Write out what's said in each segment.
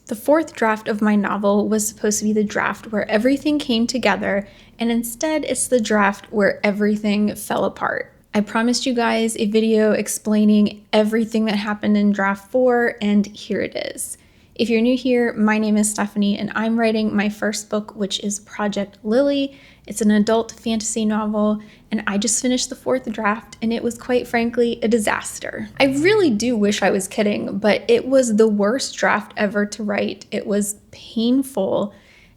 The fourth draft of my novel was supposed to be the draft where everything came together, and instead it's the draft where everything fell apart. I promised you guys a video explaining everything that happened in draft 4, and here it is. If you're new here, my name is Stephanie, and I'm writing my first book, which is Project Lily. It's an adult fantasy novel, and I just finished the fourth draft, and it was quite frankly a disaster. I really do wish I was kidding, but it was the worst draft ever to write. It was painful,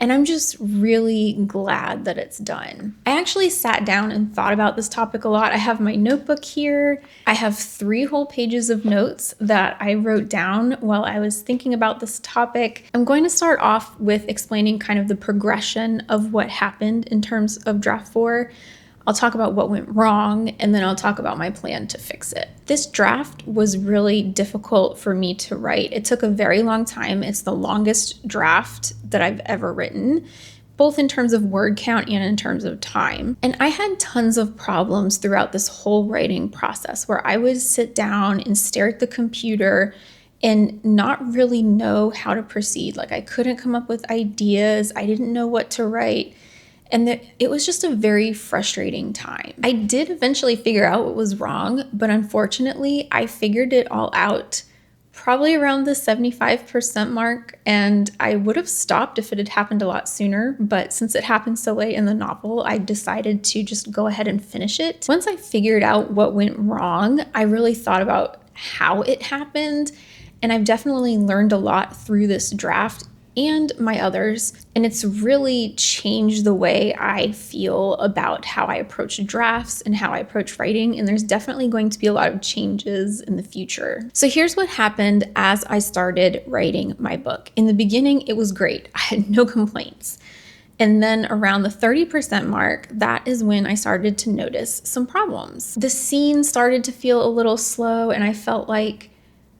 and I'm just really glad that it's done. I actually sat down and thought about this topic a lot. I have my notebook here. I have 3 whole pages of notes that I wrote down while I was thinking about this topic. I'm going to start off with explaining kind of the progression of what happened in terms of draft 4. I'll talk about what went wrong, and then I'll talk about my plan to fix it. This draft was really difficult for me to write. It took a very long time. It's the longest draft that I've ever written, both in terms of word count and in terms of time. And I had tons of problems throughout this whole writing process where I would sit down and stare at the computer and not really know how to proceed. Like, I couldn't come up with ideas. I didn't know what to write. And it was just a very frustrating time. I did eventually figure out what was wrong, but unfortunately, I figured it all out probably around the 75% mark, and I would have stopped if it had happened a lot sooner, but since it happened so late in the novel, I decided to just go ahead and finish it. Once I figured out what went wrong, I really thought about how it happened, and I've definitely learned a lot through this draft and my others, and it's really changed the way I feel about how I approach drafts and how I approach writing, and there's definitely going to be a lot of changes in the future. So here's what happened as I started writing my book. In the beginning, it was great. I had no complaints. And then around the 30% mark, that is when I started to notice some problems. The scene started to feel a little slow, and I felt like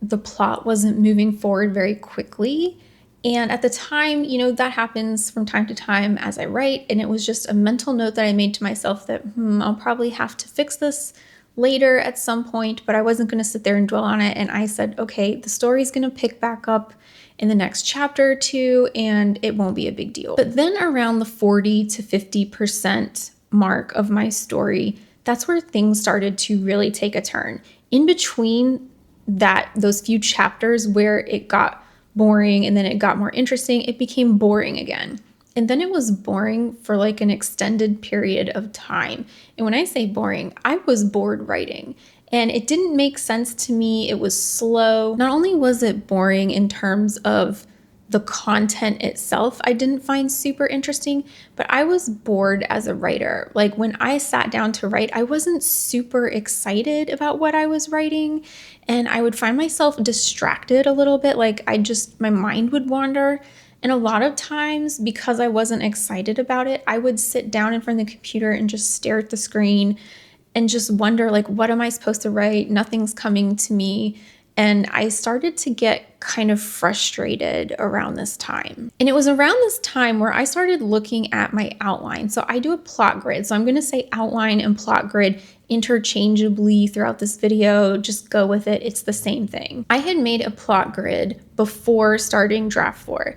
the plot wasn't moving forward very quickly. And at the time, that happens from time to time as I write, and it was just a mental note that I made to myself that, I'll probably have to fix this later at some point, but I wasn't going to sit there and dwell on it. And I said, okay, the story's going to pick back up in the next chapter or 2, and it won't be a big deal. But then around the 40 to 50% mark of my story, that's where things started to really take a turn. In between those few chapters where it got boring and then it got more interesting, it became boring again. And then it was boring for like an extended period of time. And when I say boring, I was bored writing. And it didn't make sense to me. It was slow. Not only was it boring in terms of the content itself, I didn't find super interesting, but I was bored as a writer. Like, when I sat down to write, I wasn't super excited about what I was writing, and I would find myself distracted a little bit. Like, my mind would wander. And a lot of times, because I wasn't excited about it, I would sit down in front of the computer and just stare at the screen and just wonder, like, what am I supposed to write? Nothing's coming to me. And I started to get kind of frustrated around this time. And it was around this time where I started looking at my outline. So I do a plot grid. So I'm going to say outline and plot grid interchangeably throughout this video. Just go with it. It's the same thing. I had made a plot grid before starting draft 4.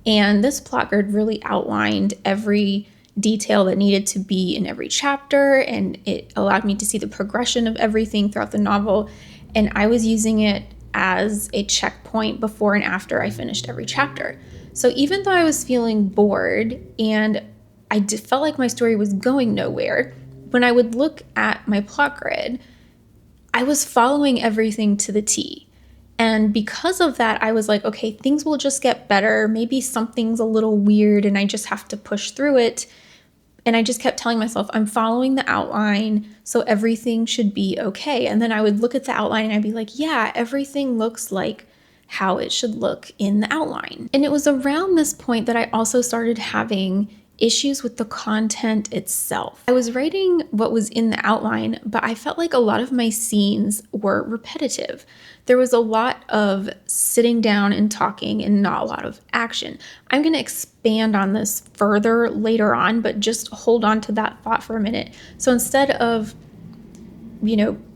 And this plot grid really outlined every detail that needed to be in every chapter. And it allowed me to see the progression of everything throughout the novel. And I was using it as a checkpoint before and after I finished every chapter. So even though I was feeling bored and I felt like my story was going nowhere, when I would look at my plot grid, I was following everything to the T. And because of that, I was like, okay, things will just get better. Maybe something's a little weird and I just have to push through it. And I just kept telling myself, I'm following the outline, so everything should be okay. And then I would look at the outline and I'd be like, yeah, everything looks like how it should look in the outline. And it was around this point that I also started having issues with the content itself. I was writing what was in the outline, but I felt like a lot of my scenes were repetitive. There was a lot of sitting down and talking and not a lot of action. I'm going to expand on this further later on, but just hold on to that thought for a minute. So instead of,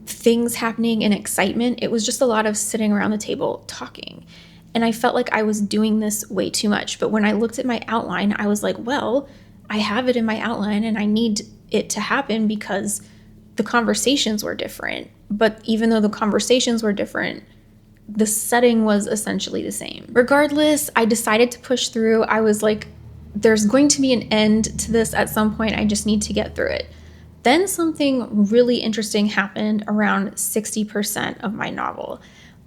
things happening in excitement, it was just a lot of sitting around the table talking. And I felt like I was doing this way too much. But when I looked at my outline, I was like, well, I have it in my outline and I need it to happen because the conversations were different. But even though the conversations were different, the setting was essentially the same. Regardless, I decided to push through. I was like, there's going to be an end to this at some point. I just need to get through it. Then something really interesting happened around 60% of my novel.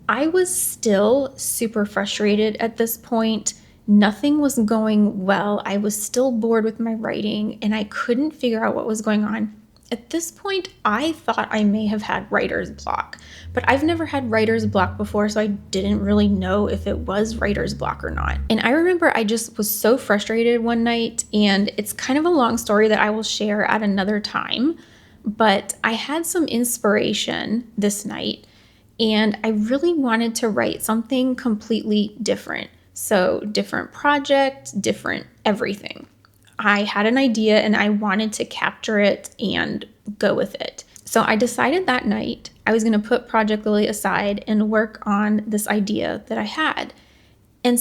I was still super frustrated at this point. Nothing was going well. I was still bored with my writing and I couldn't figure out what was going on. At this point, I thought I may have had writer's block, but I've never had writer's block before, so I didn't really know if it was writer's block or not. And I remember I just was so frustrated one night, and it's kind of a long story that I will share at another time, but I had some inspiration this night, and I really wanted to write something completely different. So different project, different everything. I had an idea and I wanted to capture it and go with it. So I decided that night I was going to put Project Lily aside and work on this idea that I had. And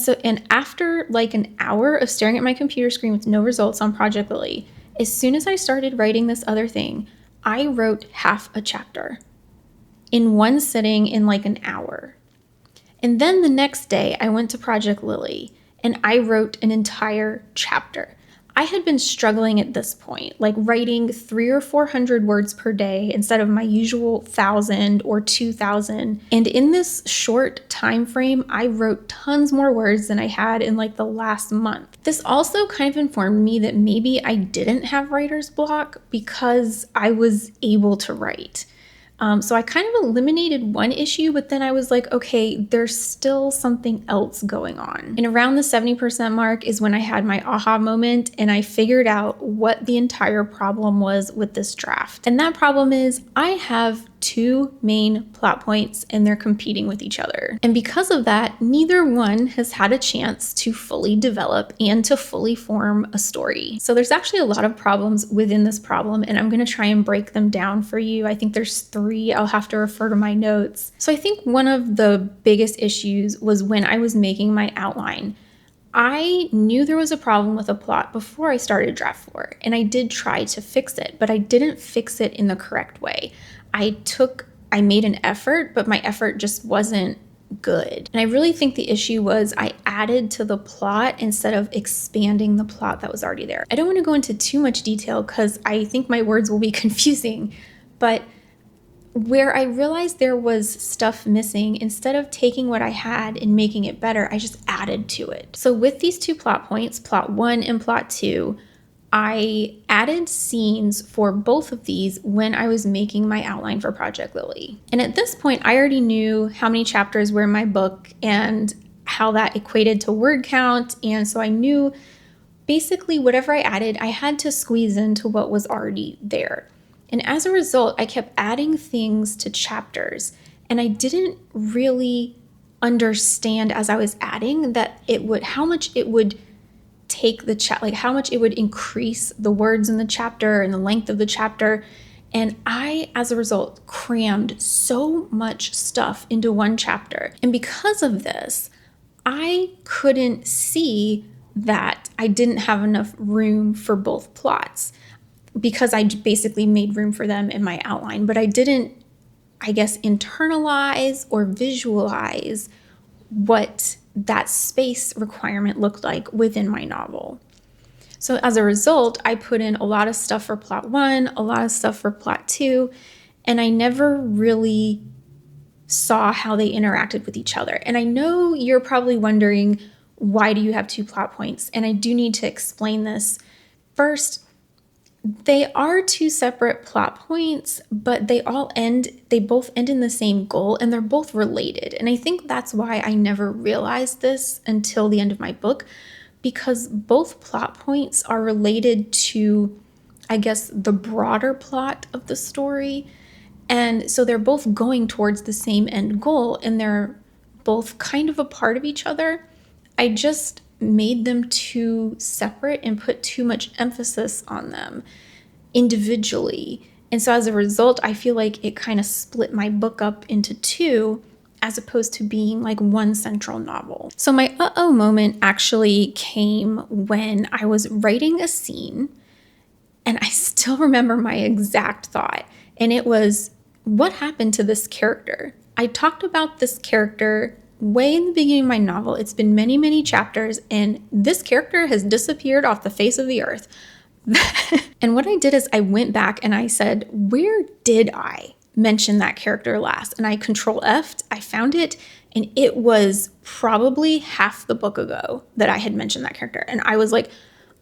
after like an hour of staring at my computer screen with no results on Project Lily, as soon as I started writing this other thing, I wrote half a chapter in one sitting in like an hour. And then the next day I went to Project Lily and I wrote an entire chapter. I had been struggling at this point, like writing 300 or 400 words per day instead of my usual 1,000 or 2,000. And in this short time frame, I wrote tons more words than I had in like the last month. This also kind of informed me that maybe I didn't have writer's block because I was able to write. So I kind of eliminated one issue, but then I was like, okay, there's still something else going on. And around the 70% mark is when I had my aha moment and I figured out what the entire problem was with this draft. And that problem is I have two main plot points and they're competing with each other. And because of that, neither one has had a chance to fully develop and to fully form a story. So there's actually a lot of problems within this problem, and I'm going to try and break them down for you. I think there's 3. I'll have to refer to my notes. So I think one of the biggest issues was when I was making my outline. I knew there was a problem with a plot before I started draft 4, and I did try to fix it, but I didn't fix it in the correct way. I made an effort, but my effort just wasn't good. And I really think the issue was I added to the plot instead of expanding the plot that was already there. I don't want to go into too much detail because I think my words will be confusing, but where I realized there was stuff missing, instead of taking what I had and making it better, I just added to it. So with these 2 plot points, plot 1 and plot 2, I added scenes for both of these when I was making my outline for Project Lily. And at this point, I already knew how many chapters were in my book and how that equated to word count. And so I knew basically whatever I added, I had to squeeze into what was already there. And as a result, I kept adding things to chapters, and I didn't really understand as I was adding that how much it would take how much it would increase the words in the chapter and the length of the chapter. And I, as a result, crammed so much stuff into one chapter. And because of this, I couldn't see that I didn't have enough room for both plots because I basically made room for them in my outline, but I didn't, I guess, internalize or visualize what that space requirement looked like within my novel. So as a result, I put in a lot of stuff for plot 1, a lot of stuff for plot 2, and I never really saw how they interacted with each other. And I know you're probably wondering, why do you have 2 plot points? And I do need to explain this. First, they are 2 separate plot points, but they both end in the same goal, and they're both related. And I think that's why I never realized this until the end of my book, because both plot points are related to, I guess, the broader plot of the story. And so they're both going towards the same end goal, and they're both kind of a part of each other. I just made them too separate and put too much emphasis on them individually. And so as a result, I feel like it kind of split my book up into 2, as opposed to being like one central novel. So my uh-oh moment actually came when I was writing a scene, and I still remember my exact thought. And it was, what happened to this character? I talked about this character way in the beginning of my novel. It's been many, many chapters, and this character has disappeared off the face of the earth. And what I did is I went back and I said, where did I mention that character last? And I Control F'd, I found it, and it was probably half the book ago that I had mentioned that character. And I was like,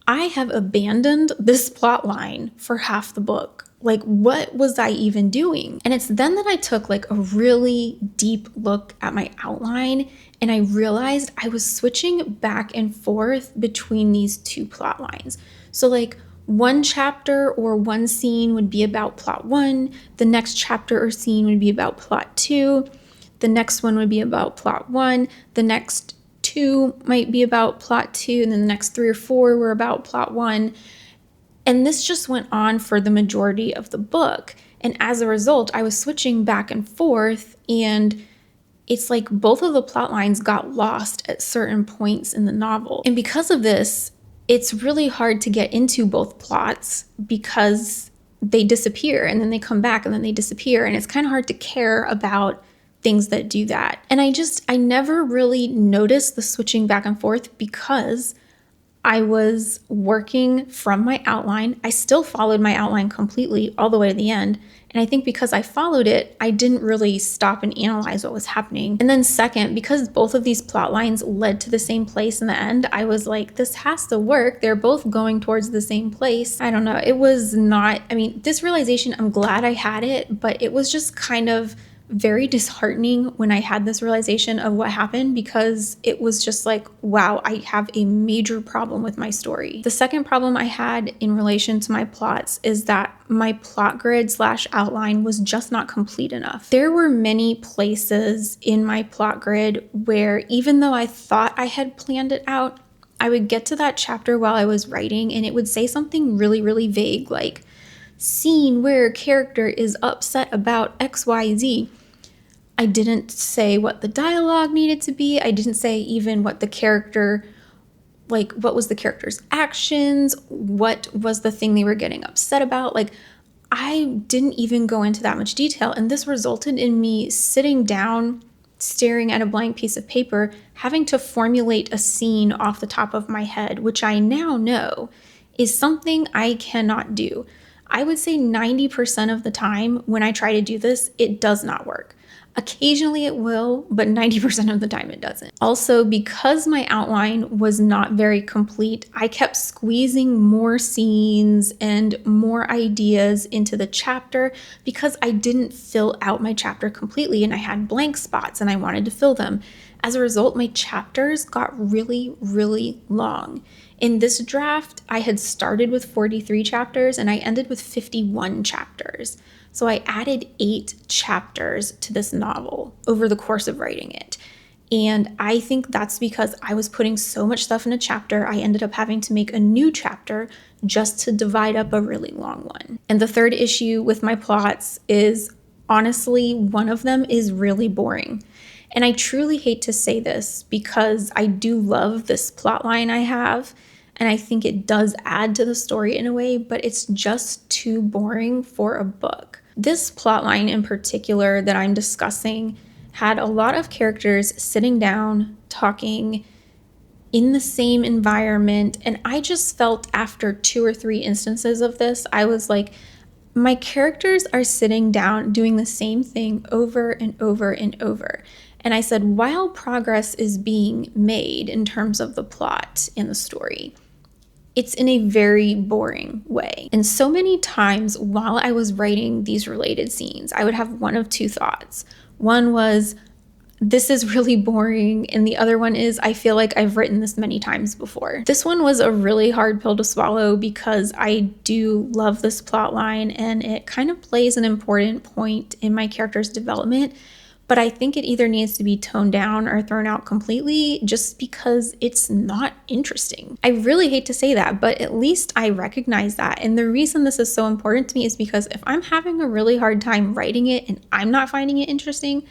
I have abandoned this plot line for half the book. Like, what was I even doing? And it's then that I took like a really deep look at my outline, and I realized I was switching back and forth between these two plot lines. So like one chapter or one scene would be about plot 1, the next chapter or scene would be about plot 2, the next one would be about plot 1, the next 2 might be about plot 2, and then the next 3 or 4 were about plot 1. And this just went on for the majority of the book. And as a result, I was switching back and forth, and it's like both of the plot lines got lost at certain points in the novel. And because of this, it's really hard to get into both plots because they disappear and then they come back and then they disappear. And it's kind of hard to care about things that do that. And I never really noticed the switching back and forth because I was working from my outline. I still followed my outline completely all the way to the end. And I think because I followed it, I didn't really stop and analyze what was happening. And then second, because both of these plot lines led to the same place in the end, I was like, this has to work. They're both going towards the same place. I don't know. It was not, this realization, I'm glad I had it, but it was just kind of very disheartening when I had this realization of what happened, because it was just like, wow, I have a major problem with my story. The second problem I had in relation to my plots is that my plot grid / outline was just not complete enough. There were many places in my plot grid where even though I thought I had planned it out, I would get to that chapter while I was writing and it would say something really, really vague, like scene where character is upset about XYZ. I didn't say what the dialogue needed to be. I didn't say even what the character, like what was the character's actions, what was the thing they were getting upset about. Like I didn't even go into that much detail. And this resulted in me sitting down, staring at a blank piece of paper, having to formulate a scene off the top of my head, which I now know is something I cannot do. I would say 90% of the time when I try to do this, it does not work. Occasionally it will, but 90% of the time it doesn't. Also, because my outline was not very complete, I kept squeezing more scenes and more ideas into the chapter because I didn't fill out my chapter completely and I had blank spots and I wanted to fill them. As a result, my chapters got really, really long. In this draft, I had started with 43 chapters and I ended with 51 chapters. So I added 8 chapters to this novel over the course of writing it. And I think that's because I was putting so much stuff in a chapter, I ended up having to make a new chapter just to divide up a really long one. And the third issue with my plots is, honestly, one of them is really boring. And I truly hate to say this because I do love this plot line I have, and I think it does add to the story in a way, but it's just too boring for a book. This plot line in particular that I'm discussing had a lot of characters sitting down, talking in the same environment, and I just felt after 2 or 3 instances of this, I was like, my characters are sitting down doing the same thing over and over and over. And I said, while progress is being made in terms of the plot in the story, it's in a very boring way. And so many times while I was writing these related scenes, I would have one of 2 thoughts. One was, this is really boring. And the other one is, I feel like I've written this many times before. This one was a really hard pill to swallow because I do love this plot line and it kind of plays an important point in my character's development. But I think it either needs to be toned down or thrown out completely just because it's not interesting. I really hate to say that, but at least I recognize that. And the reason this is so important to me is because if I'm having a really hard time writing it and I'm not finding it interesting,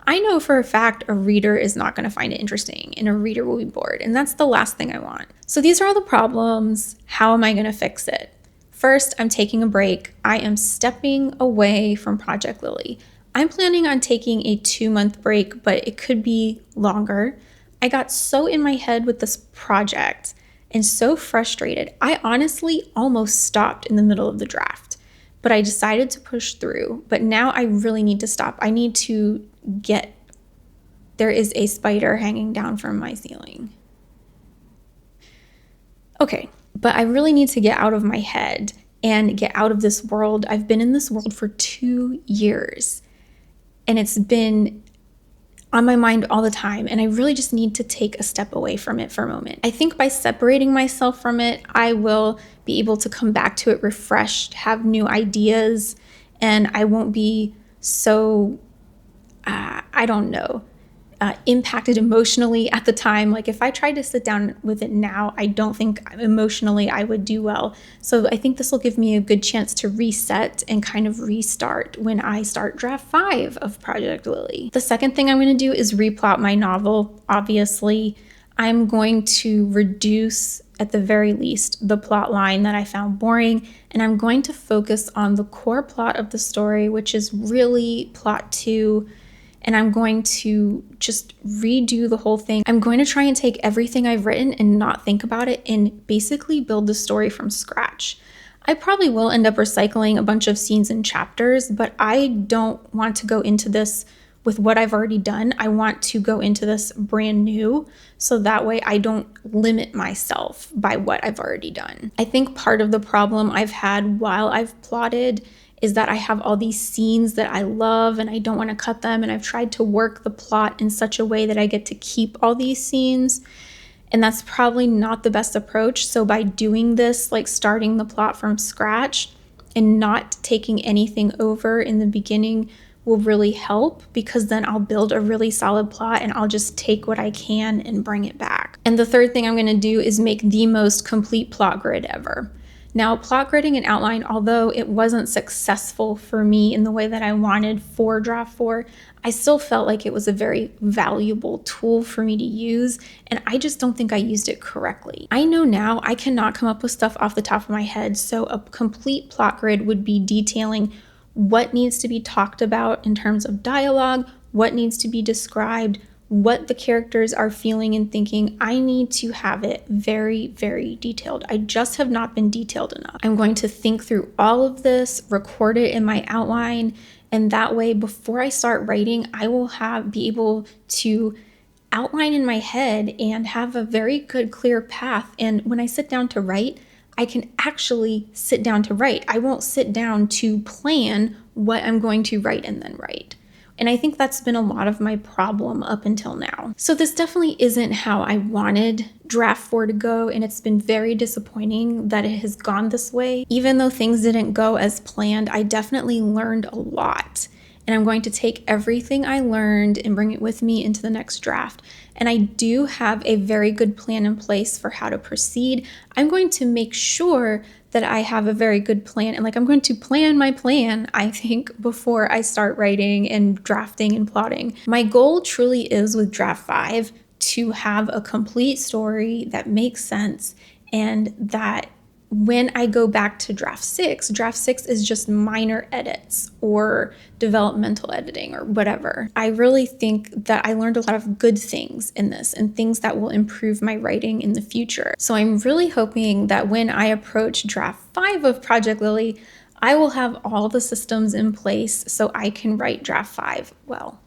I know for a fact a reader is not going to find it interesting and a reader will be bored, and that's the last thing I want. So these are all the problems. How am I going to fix it? First, I'm taking a break. I am stepping away from Project Lily. I'm planning on taking a 2-month break, but it could be longer. I got so in my head with this project and so frustrated. I honestly almost stopped in the middle of the draft, but I decided to push through. But now I really need to stop. I need to there is a spider hanging down from my ceiling. Okay, but I really need to get out of my head and get out of this world. I've been in this world for 2 years and it's been on my mind all the time, and I really just need to take a step away from it for a moment. I think by separating myself from it, I will be able to come back to it refreshed, have new ideas, and I won't be so, impacted emotionally at the time. Like if I tried to sit down with it now, I don't think emotionally I would do well. So I think this will give me a good chance to reset and kind of restart when I start draft 5 of Project Lily. The second thing I'm going to do is replot my novel. Obviously, I'm going to reduce at the very least the plot line that I found boring, and I'm going to focus on the core plot of the story, which is really plot 2. And I'm going to just redo the whole thing. I'm going to try and take everything I've written and not think about it and basically build the story from scratch. I probably will end up recycling a bunch of scenes and chapters, but I don't want to go into this with what I've already done. I want to go into this brand new, so that way I don't limit myself by what I've already done. I think part of the problem I've had while I've plotted is that I have all these scenes that I love and I don't want to cut them, and I've tried to work the plot in such a way that I get to keep all these scenes, and that's probably not the best approach. So by doing this, like starting the plot from scratch and not taking anything over in the beginning, will really help, because then I'll build a really solid plot and I'll just take what I can and bring it back. And the third thing I'm going to do is make the most complete plot grid ever. Now, plot gridding and outline, although it wasn't successful for me in the way that I wanted for draft 4, I still felt like it was a very valuable tool for me to use, and I just don't think I used it correctly. I know now I cannot come up with stuff off the top of my head, so a complete plot grid would be detailing what needs to be talked about in terms of dialogue, what needs to be described, what the characters are feeling and thinking. I need to have it very, very detailed. I just have not been detailed enough. I'm going to think through all of this, record it in my outline, and that way before I start writing, I will be able to outline in my head and have a very good, clear path. And when I sit down to write, I can actually sit down to write. I won't sit down to plan what I'm going to write and then write. And I think that's been a lot of my problem up until now. So this definitely isn't how I wanted draft 4 to go, and it's been very disappointing that it has gone this way. Even though things didn't go as planned, I definitely learned a lot. And I'm going to take everything I learned and bring it with me into the next draft. And I do have a very good plan in place for how to proceed. I'm going to make sure that I have a very good plan, and like I'm going to plan my plan, I think, before I start writing and drafting and plotting. My goal truly is with draft 5 to have a complete story that makes sense, and that when I go back to draft 6 is just minor edits or developmental editing or whatever. I really think that I learned a lot of good things in this and things that will improve my writing in the future. So I'm really hoping that when I approach draft 5 of Project Lily, I will have all the systems in place so I can write draft 5 well.